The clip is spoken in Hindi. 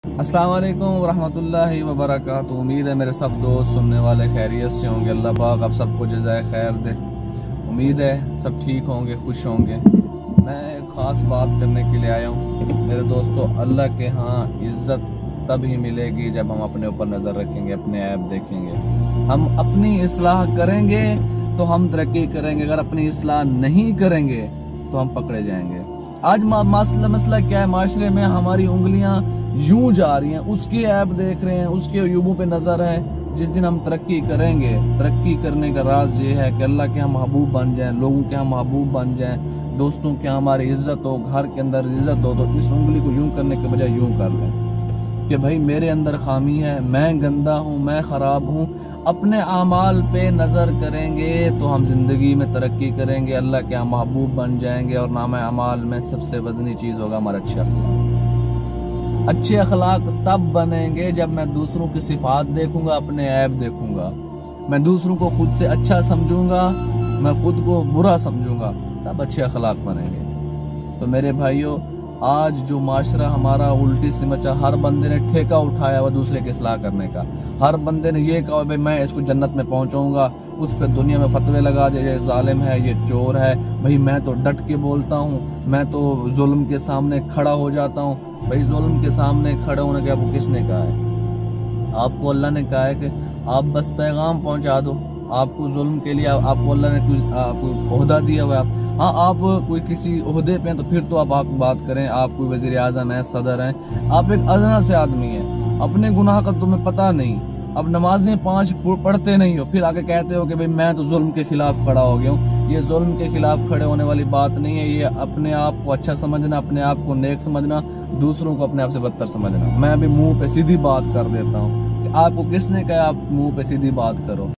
अस्सलाम वालेकुम रहमतुल्लाहि व बरकातुहू। उम्मीद है मेरे सब दोस्त सुनने वाले खैरियत से होंगे। अल्लाह पाक आप सबको जज़ाए खैर दे। उम्मीद है सब ठीक होंगे, खुश होंगे। मैं एक ख़ास बात करने के लिए आया हूँ मेरे दोस्तों। अल्लाह के यहाँ इज़्ज़त तभी मिलेगी जब हम अपने ऊपर नज़र रखेंगे, अपने ऐब देखेंगे। हम अपनी इस्लाह करेंगे तो हम तरक्की करेंगे, अगर अपनी इस्लाह नहीं करेंगे तो हम पकड़े जाएंगे। आज मसला क्या है, माशरे में हमारी उंगलियां यूं जा रही हैं, उसके ऐब देख रहे हैं, उसके अयूबों पे नजर है। जिस दिन हम तरक्की करेंगे, तरक्की करने का राज ये है कि अल्लाह के हम महबूब बन जाएं, लोगों के हम महबूब बन जाएं, दोस्तों के हमारी इज्जत हो, घर के अंदर इज्जत हो। तो इस उंगली को यूं करने के बजाय यूं कर लें कि भाई मेरे अंदर खामी है, मैं गंदा हूँ, मैं खराब हूँ। अपने आमाल पे नजर करेंगे तो हम जिंदगी में तरक्की करेंगे, अल्लाह के हम महबूब बन जाएंगे। और नाम अमाल में सबसे वजनी चीज होगा हमारा अच्छे अखलाक। अच्छे अखलाक तब बनेंगे जब मैं दूसरों की सिफात देखूंगा, अपने ऐब देखूंगा। मैं दूसरों को खुद से अच्छा समझूंगा, मैं खुद को बुरा समझूंगा, तब अच्छे अखलाक बनेंगे। तो मेरे भाइयों, आज जो माशरा हमारा उल्टी सिमचा, हर बंदे ने ठेका उठाया हुआ दूसरे की इस्लाह करने का। हर बंदे ने ये कहा भाई मैं इसको जन्नत में पहुंचाऊंगा, उस पर दुनिया में फतवे लगा दे, ये जालिम है, ये चोर है। भाई मैं तो डट के बोलता हूँ, मैं तो जुल्म के सामने खड़ा हो जाता हूँ। भाई जुल्म के सामने खड़े होने के आपको किसने कहा है? आपको अल्लाह ने कहा है कि आप बस पैगाम पहुंचा दो। आपको जुल्म के लिए आपको अल्लाह ने कोई ओहदा दिया हुआ है। हाँ, आप कोई किसी ओहदे पे हैं तो फिर तो आप बात करें, आप कोई वजीर आजम है, सदर हैं, आप एक अदना से आदमी हैं, अपने गुनाह का तुम्हें पता नहीं। अब नमाजें 5 पढ़ते नहीं हो, फिर आगे कहते हो कि भाई मैं तो जुल्म के खिलाफ खड़ा हो गया हूँ। ये जुल्म के खिलाफ खड़े होने वाली बात नहीं है। ये अपने आप को अच्छा समझना, अपने आप को नेक समझना, दूसरों को अपने आप से बदतर समझना। मैं अभी मुंह पे सीधी बात कर देता हूँ कि आपको किसने कहा आप मुंह पे सीधी बात करो।